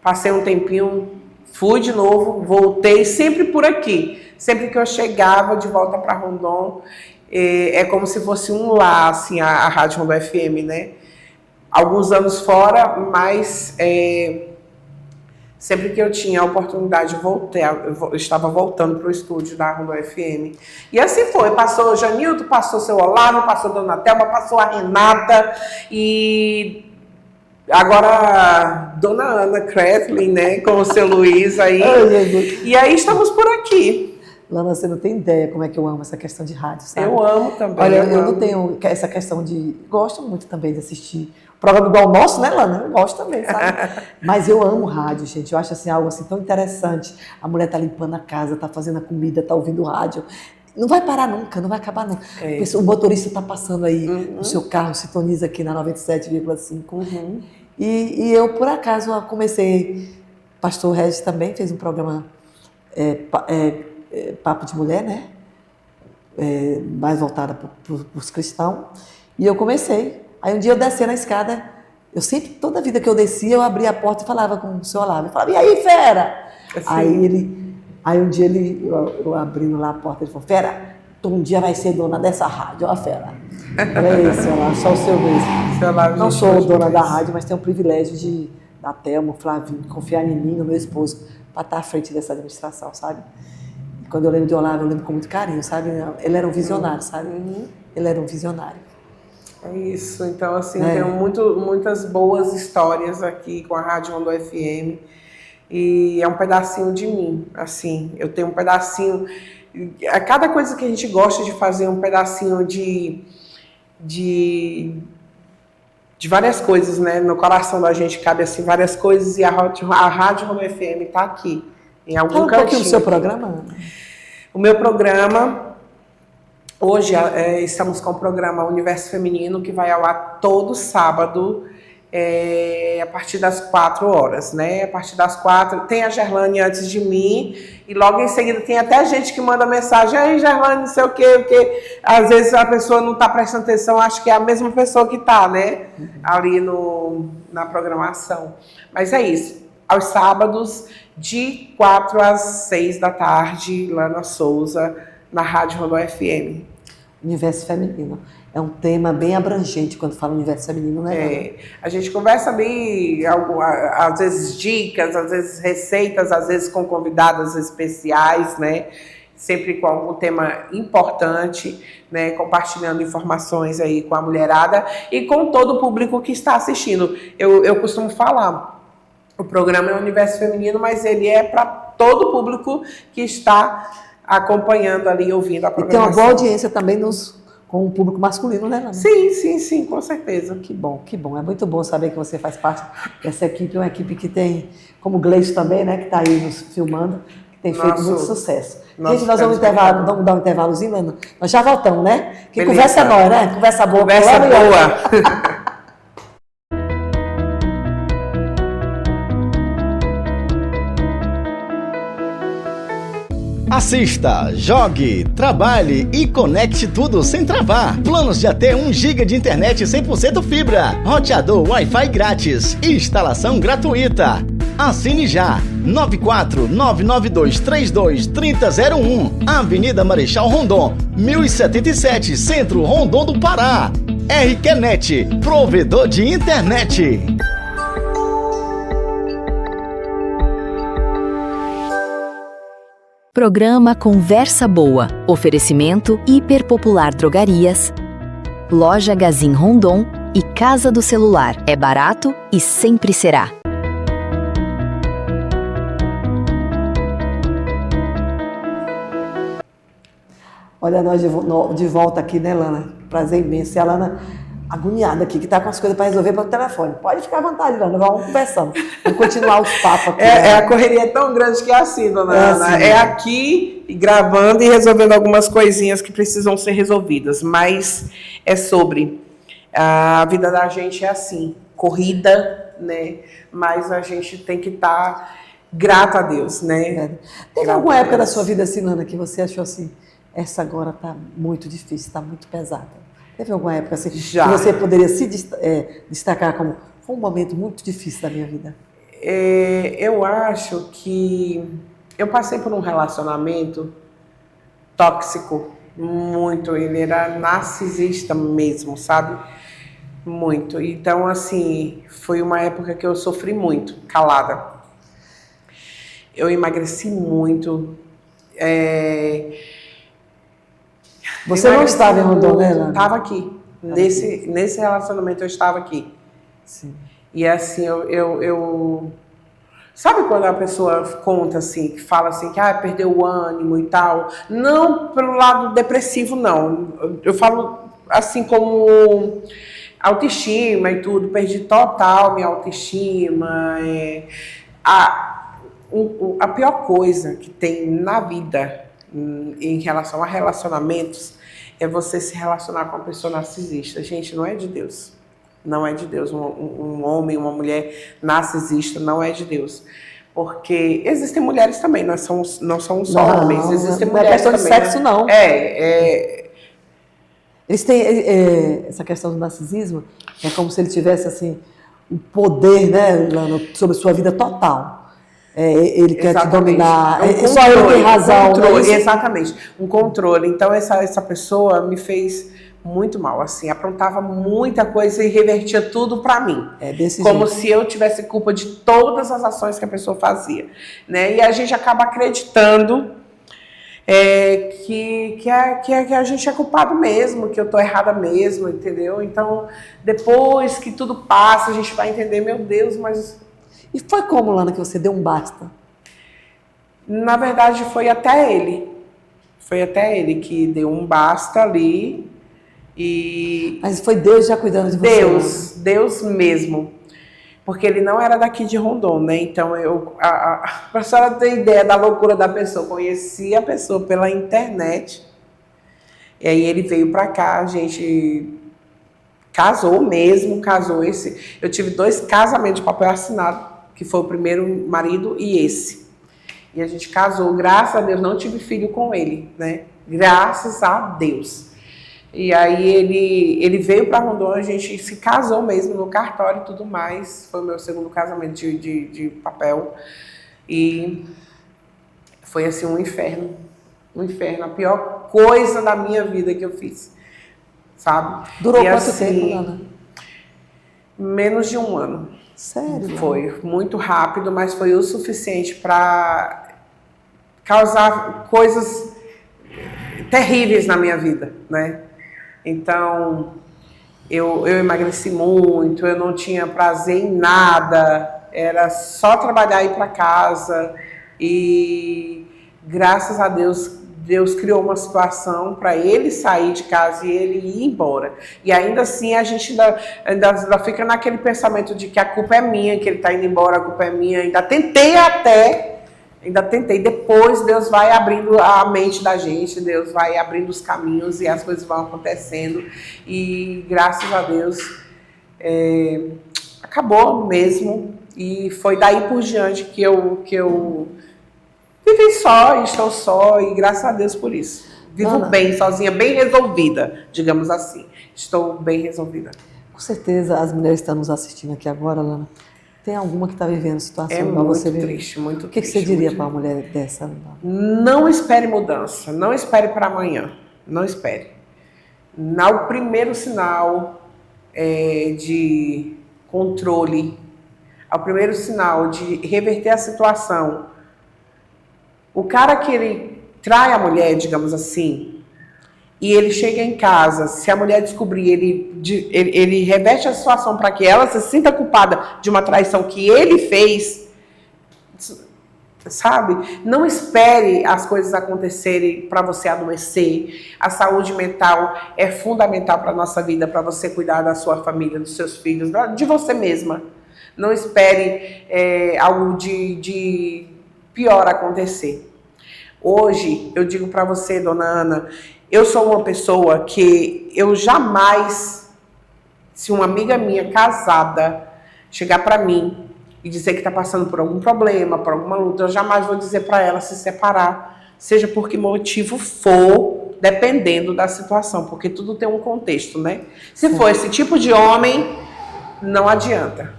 passei um tempinho, fui de novo, voltei, sempre por aqui. Sempre que eu chegava de volta para Rondon, é como se fosse um lar, assim, a Rádio Rondon FM, né? Alguns anos fora, mas sempre que eu tinha a oportunidade de voltar, eu estava voltando para o estúdio da Rondon FM. E assim foi, passou o Janilton, passou o seu Olavo, passou a Dona Thelma, passou a Renata e... Agora, Dona Ana Kretlin, né, com o seu Luiz aí. E aí estamos por aqui. Lana, você não tem ideia como é que eu amo essa questão de rádio, sabe? Eu amo também. Olha, eu não tenho essa questão de... Gosto muito também de assistir programa igual o nosso, né, Lana? Eu gosto também, sabe? Mas eu amo rádio, gente. Eu acho assim, algo assim tão interessante. A mulher tá limpando a casa, tá fazendo a comida, tá ouvindo rádio. Não vai parar nunca, não vai acabar nunca. O motorista tá passando aí no seu carro, sintoniza aqui na 97,5. E eu, por acaso, comecei... Pastor Regis também fez um programa... Papo de Mulher, né? Mais voltada para os cristãos. E eu comecei. Aí um dia eu descia na escada, eu sempre, toda vida que eu descia, eu abria a porta e falava com o seu Olavo. Eu falava, e aí, fera? Assim. Aí um dia eu abrindo lá a porta, ele falou, fera, tu um dia vai ser dona dessa rádio, ó, fera. É isso, Olavo, só o seu mesmo. Não sou dona da rádio, mas tenho o privilégio da Thelma, o Flavinho, confiar em mim, no meu esposo, para estar à frente dessa administração, sabe? Quando eu lembro de Olavo, eu lembro com muito carinho, sabe? Ele era um visionário, sabe? Ele era um visionário. É isso. Então, assim, tenho muitas boas histórias aqui com a Rádio Rondon FM. E é um pedacinho de mim, assim. Eu tenho um pedacinho... A cada coisa que a gente gosta de fazer, um pedacinho de várias coisas, né? No coração da gente cabe, assim, várias coisas. E a Rádio Rondon FM está aqui. Em algum cantinho. Fala um pouquinho do seu programa, Ana. O meu programa, hoje estamos com o programa Universo Feminino, que vai ao ar todo sábado, a partir das 4 horas, né? A partir das 4, tem a Gerlane antes de mim, e logo em seguida tem até gente que manda mensagem, aí Gerlane, não sei o quê, porque às vezes a pessoa não está prestando atenção, acho que é a mesma pessoa que está, né? Ali na programação. Mas é isso, aos sábados, de 4 às 6 da tarde, Lana Souza, na Rádio Rondon FM. Universo feminino. É um tema bem abrangente quando fala universo feminino, né? A gente conversa ali, às vezes dicas, às vezes receitas, às vezes com convidadas especiais, né? Sempre com algum tema importante, né? Compartilhando informações aí com a mulherada e com todo o público que está assistindo. Eu costumo falar, o programa é o Universo Feminino, mas ele é para todo o público que está acompanhando ali, ouvindo a programação. E tem uma boa audiência também com o público masculino, né, Lana? Sim, com certeza. Que bom. É muito bom saber que você faz parte dessa equipe, uma equipe que tem, como o Gleice também, né, que está aí nos filmando, que tem feito muito sucesso. Gente, nós vamos dar um intervalozinho, Lana. Nós já voltamos, né? Que beleza. Conversa nós, né? Conversa boa. Conversa boa. Assista, jogue, trabalhe e conecte tudo sem travar. Planos de até 1 GB de internet 100% fibra. Roteador Wi-Fi grátis. Instalação gratuita. Assine já. 94992323001. Avenida Marechal Rondon, 1077, Centro Rondon do Pará. RQNet, provedor de internet. Programa Conversa Boa. Oferecimento Hiperpopular Drogarias, Loja Gazin Rondon e Casa do Celular. É barato e sempre será. Olha, nós de volta aqui, né, Lana? Prazer imenso. E a Lana agoniada aqui, que está com as coisas para resolver pelo telefone. Pode ficar à vontade, Lana, vamos conversando. Vamos continuar os papos aqui. A correria é tão grande que é assim, dona Ana. Assim. É aqui, gravando e resolvendo algumas coisinhas que precisam ser resolvidas. Mas é sobre... A vida da gente é assim, corrida, né? Mas a gente tem que estar grato a Deus, né? Teve alguma época da sua vida assim, Lana, que você achou assim, essa agora está muito difícil, está muito pesada? Teve alguma época assim, que você poderia se destacar como foi um momento muito difícil da minha vida? Eu acho que eu passei por um relacionamento tóxico, muito. Ele era narcisista mesmo, sabe? Muito. Então, assim, foi uma época que eu sofri muito, calada. Eu emagreci muito. Você não estava em Rondon, né, Lana? Estava aqui. Nesse relacionamento eu estava aqui. Sim. E assim, eu... Sabe quando a pessoa conta assim, que fala assim, que perdeu o ânimo e tal? Não pelo lado depressivo, não. Eu falo assim como autoestima e tudo. Perdi total minha autoestima. A pior coisa que tem na vida em relação a relacionamentos é você se relacionar com uma pessoa narcisista. Gente, não é de Deus. Não é de Deus. Um homem, uma mulher narcisista não é de Deus. Porque existem mulheres também, não são só homens. Existem mulheres também. Não é questão de sexo, não. Eles têm essa questão do narcisismo, é como se ele tivesse assim, o poder, né, sobre sua vida total. Ele quer te dominar, só ele tem razão. Exatamente, um controle. Então essa pessoa me fez muito mal, assim, aprontava muita coisa e revertia tudo para mim. Como se eu tivesse culpa de todas as ações que a pessoa fazia, né? E a gente acaba acreditando que a gente é culpado mesmo, que eu tô errada mesmo, entendeu? Então, depois que tudo passa, a gente vai entender, meu Deus, mas... E foi como, Lana, que você deu um basta? Na verdade, foi até ele. Foi até ele que deu um basta ali. Mas foi Deus já cuidando de você? Deus mesmo. porque ele não era daqui de Rondon, né? Então, para a senhora ter ideia da loucura da pessoa, conheci a pessoa pela internet, e aí ele veio para cá, a gente casou mesmo, eu tive 2 casamentos de papel assinado, que foi o primeiro marido e esse. E a gente casou, graças a Deus, não tive filho com ele, né? Graças a Deus. E aí ele veio para Rondon, a gente se casou mesmo no cartório e tudo mais. Foi o meu segundo casamento de papel. E foi assim um inferno. Um inferno, a pior coisa da minha vida que eu fiz. Sabe? Durou quanto assim, tempo, Ana? Menos de 1 ano. Sério? Foi muito rápido, mas foi o suficiente para causar coisas terríveis na minha vida, né? Então, eu emagreci muito, eu não tinha prazer em nada, era só trabalhar e ir para casa. E graças a Deus, Deus criou uma situação para ele sair de casa e ele ir embora. E ainda assim a gente ainda fica naquele pensamento de que a culpa é minha, que ele está indo embora, a culpa é minha. Ainda tentei. Depois Deus vai abrindo a mente da gente, Deus vai abrindo os caminhos e as coisas vão acontecendo. E graças a Deus acabou mesmo. E foi daí por diante que eu vivi só, estou só, e graças a Deus por isso. Vivo Ana, bem, sozinha, bem resolvida, digamos assim. Estou bem resolvida. com certeza as mulheres que estão nos assistindo aqui agora, Lana, tem alguma que está vivendo situação igual Muito você vive? triste, muito O que triste. você diria muito... para uma mulher dessa, Lana? Não espere mudança, não espere para amanhã, não espere. No primeiro sinal de controle, ao primeiro sinal de reverter a situação, o cara que ele trai a mulher, digamos assim, e ele chega em casa, se a mulher descobrir, ele reverte a situação para que ela se sinta culpada de uma traição que ele fez, sabe? Não espere as coisas acontecerem para você adoecer. A saúde mental é fundamental para a nossa vida, para você cuidar da sua família, dos seus filhos, de você mesma. Não espere algo de pior acontecer. Hoje, eu digo para você, dona Ana, eu sou uma pessoa que eu jamais, se uma amiga minha casada chegar para mim e dizer que está passando por algum problema, por alguma luta, eu jamais vou dizer para ela se separar, seja por que motivo for, dependendo da situação, porque tudo tem um contexto, né? Se for esse tipo de homem, não adianta.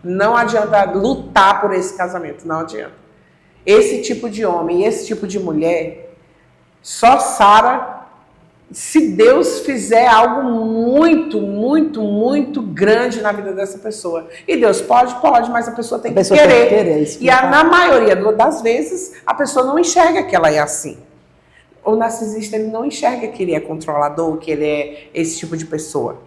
Não adianta lutar por esse casamento, não adianta. Esse tipo de homem, esse tipo de mulher, só sara se Deus fizer algo muito, muito, muito grande na vida dessa pessoa. E Deus pode, mas a pessoa tem que querer. E na maioria das vezes, a pessoa não enxerga que ela é assim. O narcisista, ele não enxerga que ele é controlador, que ele é esse tipo de pessoa.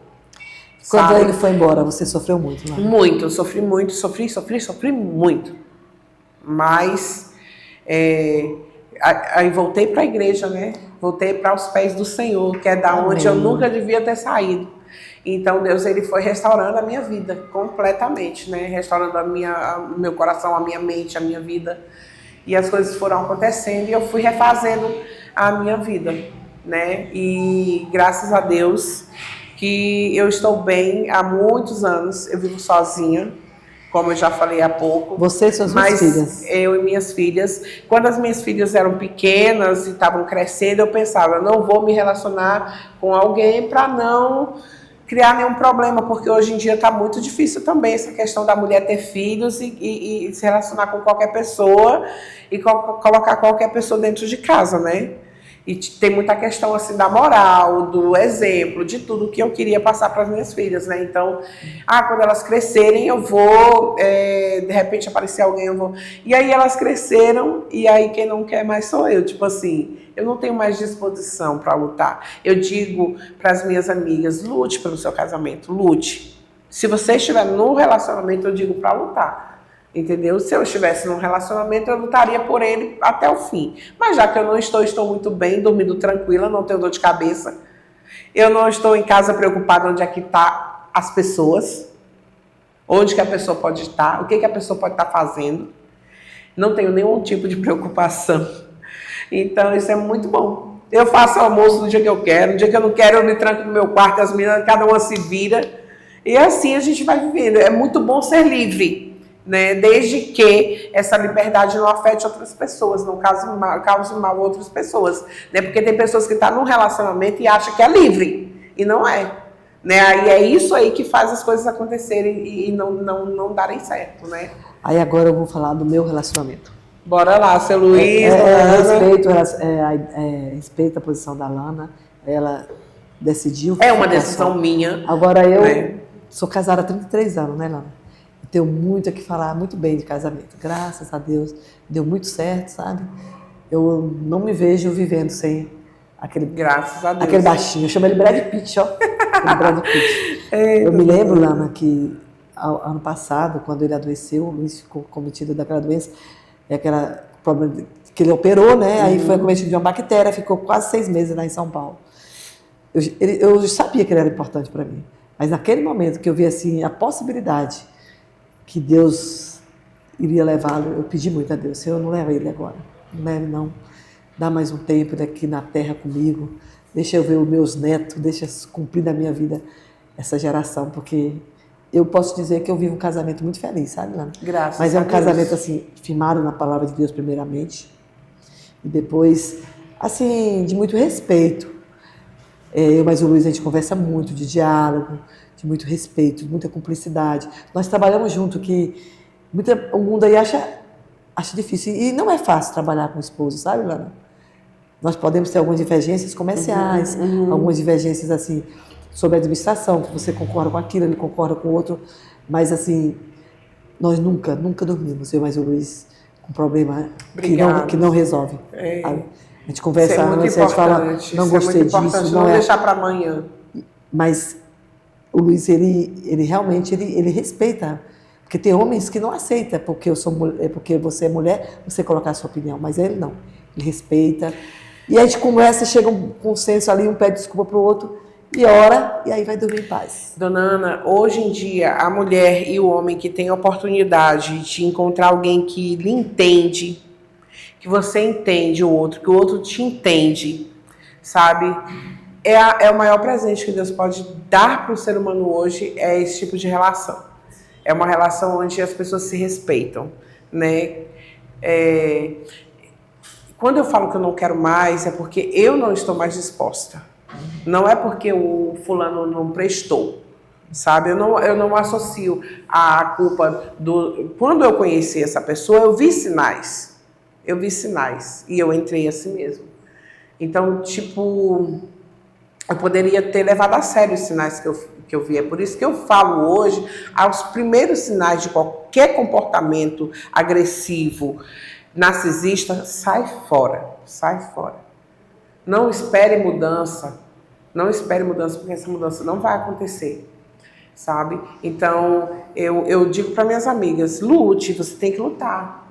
Quando sabe? ele foi embora, você sofreu muito, né? Muito, eu sofri muito, sofri muito. Mas, aí voltei para a igreja, né? Voltei para os pés do Senhor, que é da onde eu nunca devia ter saído. Então, Deus, ele foi restaurando a minha vida completamente, né? Restaurando o meu coração, a minha mente, a minha vida. E as coisas foram acontecendo e eu fui refazendo a minha vida, né? E graças a Deus que eu estou bem há muitos anos. Eu vivo sozinha, como eu já falei há pouco. Você e suas filhas? Eu e minhas filhas. Quando as minhas filhas eram pequenas e estavam crescendo, eu pensava, eu não vou me relacionar com alguém para não criar nenhum problema, porque hoje em dia está muito difícil também essa questão da mulher ter filhos e se relacionar com qualquer pessoa e colocar qualquer pessoa dentro de casa, né? E tem muita questão assim da moral, do exemplo, de tudo que eu queria passar para as minhas filhas, né? Então, quando elas crescerem, eu vou, de repente aparecer alguém, eu vou. E aí elas cresceram, e aí quem não quer mais sou eu. Tipo assim, eu não tenho mais disposição para lutar. Eu digo para as minhas amigas, lute pelo seu casamento, lute. Se você estiver no relacionamento, eu digo para lutar. Entendeu? Se eu estivesse num relacionamento, eu lutaria por ele até o fim. Mas já que eu não estou muito bem, dormindo tranquila, não tenho dor de cabeça. Eu não estou em casa preocupada onde é que estão as pessoas. onde que a pessoa pode estar, o que que a pessoa pode estar fazendo. Não tenho nenhum tipo de preocupação. Então, isso é muito bom. Eu faço almoço no dia que eu quero, no dia que eu não quero, eu me tranco no meu quarto, as meninas, cada uma se vira. E assim a gente vai vivendo. É muito bom ser livre, né? Desde que essa liberdade não afete outras pessoas, não cause mal a outras pessoas. Né? Porque tem pessoas que estão num relacionamento e acham que é livre, e não é. Né? Aí é isso aí que faz as coisas acontecerem e não darem certo, né? Aí agora eu vou falar do meu relacionamento. Bora lá, seu Luiz. Respeito a posição da Lana. Ela decidiu. É uma decisão minha. Agora eu sou casada há 33 anos, né, Lana? Eu tenho muito a que falar, muito bem de casamento. Graças a Deus, deu muito certo, sabe? Eu não me vejo vivendo sem aquele. Graças a Deus. Aquele baixinho. Eu chamo ele Brad Pitt, ó. Brad Pitt. Eu me lembro, Lana, que ano passado, quando ele adoeceu, o Luiz ficou cometido daquela doença. Aquela problema que ele operou, né? Aí foi acometido de uma bactéria, ficou quase 6 meses lá em São Paulo. Eu sabia que ele era importante para mim, mas naquele momento que eu vi assim a possibilidade que Deus iria levá-lo, eu pedi muito a Deus: Senhor, não leva ele agora, não leve não, dá mais um tempo daqui na terra comigo, deixa eu ver os meus netos, deixa cumprir na minha vida essa geração, porque eu posso dizer que eu vivo um casamento muito feliz, sabe, Lana? Graças Mas é um a Deus. casamento, assim, firmado na palavra de Deus primeiramente. E depois, assim, de muito respeito. Eu mais o Luiz, a gente conversa muito, de diálogo, de muito respeito, de muita cumplicidade. Nós trabalhamos junto, que o mundo aí acha difícil. E não é fácil trabalhar com o esposo, sabe, Lana? Nós podemos ter algumas divergências comerciais, algumas divergências, assim, sobre a administração, que você concorda com aquilo, ele concorda com o outro, mas assim, nós nunca dormimos, eu mais o Luiz, com problema que não resolve. A gente conversa antes, a gente fala, não gostei disso, não deixar para amanhã. Mas o Luiz, ele realmente, ele respeita, porque tem homens que não aceitam, porque porque você é mulher, você colocar a sua opinião, mas ele não, ele respeita, e a gente conversa, chega um consenso ali, um pede desculpa pro outro, e ora, e aí vai dormir em paz. Dona Ana, hoje em dia, a mulher e o homem que tem a oportunidade de encontrar alguém que lhe entende, que você entende o outro, que o outro te entende, sabe? É o maior presente que Deus pode dar para o ser humano hoje, é esse tipo de relação. É uma relação onde as pessoas se respeitam, né? Quando eu falo que eu não quero mais, é porque eu não estou mais disposta. Não é porque o fulano não prestou, sabe? Eu não associo a culpa do... Quando eu conheci essa pessoa, eu vi sinais. E eu entrei assim mesmo. Então, tipo, eu poderia ter levado a sério os sinais que eu vi. É por isso que eu falo hoje, aos primeiros sinais de qualquer comportamento agressivo, narcisista, sai fora. Não espere mudança, porque essa mudança não vai acontecer, sabe? Então, eu digo para minhas amigas, lute, você tem que lutar.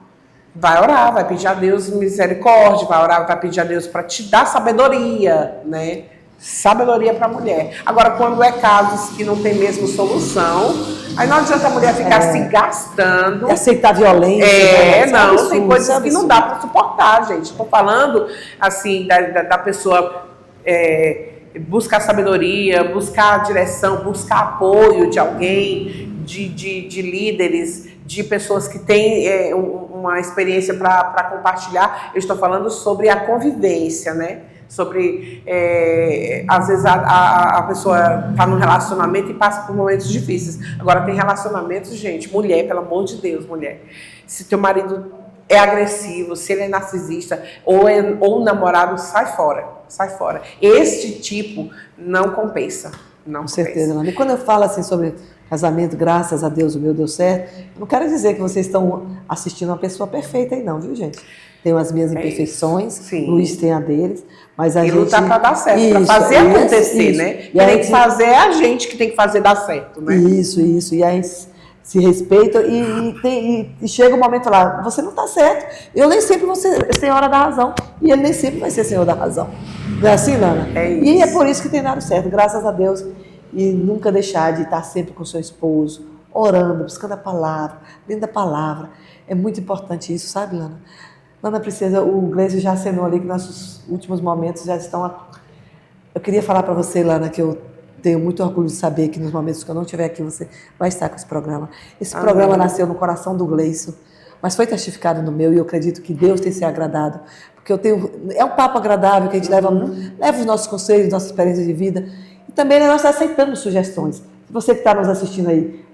Vai orar, vai pedir a Deus misericórdia, vai orar, vai pedir a Deus para te dar sabedoria, né? Sabedoria para a mulher. Agora, quando é casos que não tem mesmo solução, aí não adianta a mulher ficar se gastando. E aceitar violência. Tem coisas que não dá para suportar, gente. Estou falando, assim, da pessoa buscar sabedoria, buscar direção, buscar apoio de alguém, de líderes, de pessoas que têm uma experiência para compartilhar. Eu estou falando sobre a convivência, né? Sobre, às vezes a pessoa está num relacionamento e passa por momentos difíceis. Agora tem relacionamentos, gente, mulher, pelo amor de Deus, mulher. Se teu marido é agressivo, se ele é narcisista ou namorado, sai fora. Este tipo não compensa. Com certeza, não. E quando eu falo assim sobre casamento, graças a Deus, o meu deu certo, eu não quero dizer que vocês estão assistindo uma pessoa perfeita aí não, viu, gente? Tenho as minhas imperfeições, Luiz tem a deles, mas a gente... E lutar para dar certo, para fazer acontecer, né? E tem que fazer, é a gente que tem que fazer dar certo, né? Isso. E aí se respeitam e chega um momento lá, você não está certo, eu nem sempre vou ser senhora da razão, e ele nem sempre vai ser senhor da razão. Não é assim, Lana? Isso. E é por isso que tem dado certo, graças a Deus, e nunca deixar de estar sempre com seu esposo, orando, buscando a palavra, dentro da palavra. É muito importante isso, sabe, Lana? Lana precisa, o Gleison já acenou ali que nossos últimos momentos já estão... Eu queria falar para você, Lana, que eu tenho muito orgulho de saber que nos momentos que eu não estiver aqui, você vai estar com esse programa. Esse programa nasceu no coração do Gleison, mas foi testificado no meu, e eu acredito que Deus tem se agradado, porque é um papo agradável que a gente leva os nossos conselhos, nossas experiências de vida, e também nós aceitamos sugestões. Se você que está nos assistindo aí,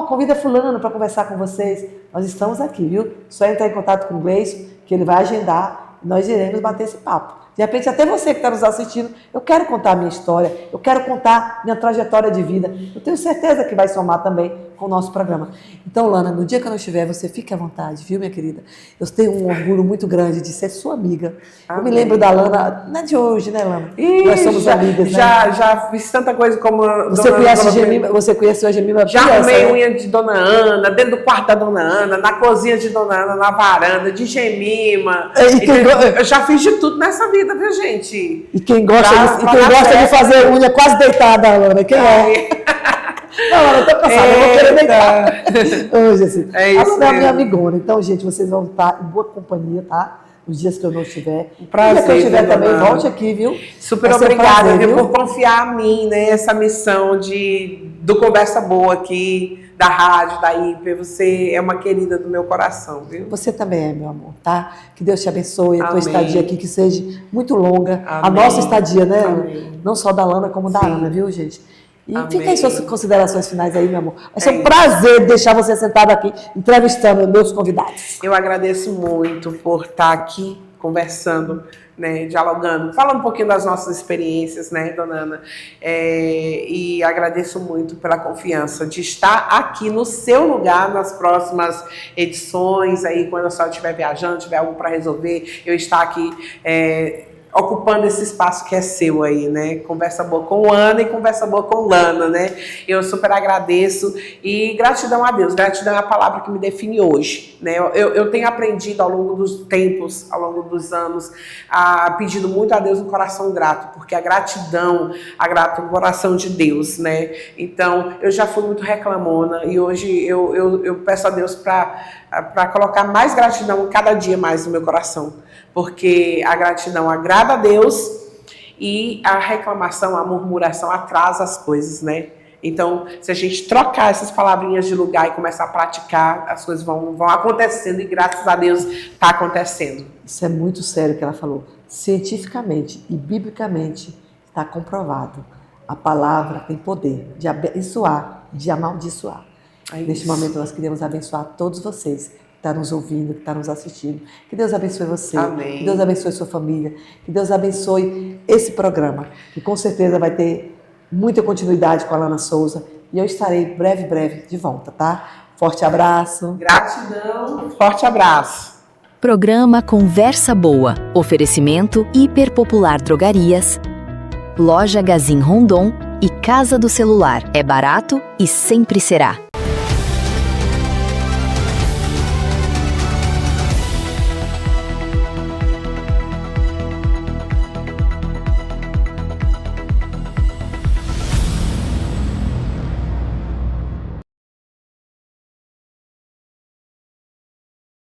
convida fulano para conversar com vocês, nós estamos aqui, viu? Só entrar em contato com o Gleison, que ele vai agendar, e nós iremos bater esse papo. De repente, até você que está nos assistindo, eu quero contar a minha história, eu quero contar minha trajetória de vida. Eu tenho certeza que vai somar também com o nosso programa. Então, Lana, no dia que eu não estiver, você fique à vontade, viu, minha querida? Eu tenho um orgulho muito grande de ser sua amiga. Amém. Eu me lembro da Lana, não é de hoje, né, Lana? Nós somos amigas, né? Já fiz tanta coisa como... Você conheceu a Gemima? Já arrumei unha de Dona Ana, dentro do quarto da Dona Ana, na cozinha de Dona Ana, na varanda, de Gemima. Eu já fiz de tudo nessa vida, viu, gente? E quem gosta de fazer unha quase deitada, Lana, quem é? Não, eu tô cansada, eu vou querer deitar. Hoje, assim. É isso. A Lana é minha amigona. Então, gente, vocês vão estar em boa companhia, tá? Nos dias que eu não estiver. Prazer, que eu estiver também, volte aqui, viu? Super obrigada, viu, por confiar em mim, né? Essa missão do Conversa Boa aqui, da rádio, da IP. Você é uma querida do meu coração, viu? Você também é, meu amor, tá? Que Deus te abençoe, a tua estadia aqui, que seja muito longa. Amém. A nossa estadia, né? Amém. Não só da Lana, como da Ana, viu, gente? E Amém. Fica aí suas considerações finais aí, meu amor. Vai ser um prazer deixar você sentado aqui, entrevistando meus convidados. Eu agradeço muito por estar aqui conversando, né, dialogando, falando um pouquinho das nossas experiências, né, Dona Ana? E agradeço muito pela confiança de estar aqui no seu lugar nas próximas edições, aí quando a senhora estiver viajando, tiver algo para resolver, eu estar aqui ocupando esse espaço que é seu aí, né? Conversa Boa com Ana e Conversa Boa com Lana, né? Eu super agradeço e gratidão a Deus. Gratidão é a palavra que me define hoje, né? Eu tenho aprendido ao longo dos tempos, ao longo dos anos, pedindo muito a Deus um coração grato, porque a gratidão agrada o coração de Deus, né? Então, eu já fui muito reclamona e hoje eu peço a Deus para colocar mais gratidão cada dia mais no meu coração, porque a gratidão agrada a Deus e a reclamação, a murmuração atrasa as coisas, né? Então, se a gente trocar essas palavrinhas de lugar e começar a praticar, as coisas vão acontecendo e graças a Deus está acontecendo. Isso é muito sério o que ela falou. Cientificamente e biblicamente está comprovado. A palavra tem poder de abençoar, de amaldiçoar. Neste momento nós queremos abençoar todos vocês que estão nos ouvindo, que estão nos assistindo. Que Deus abençoe você. Amém. Que Deus abençoe sua família. Que Deus abençoe esse programa, que com certeza vai ter muita continuidade com a Lana Souza. E eu estarei breve de volta, tá? Forte abraço. Gratidão. Forte abraço. Programa Conversa Boa. Oferecimento Hiperpopular Drogarias, Loja Gazin Rondon e Casa do Celular. É barato e sempre será.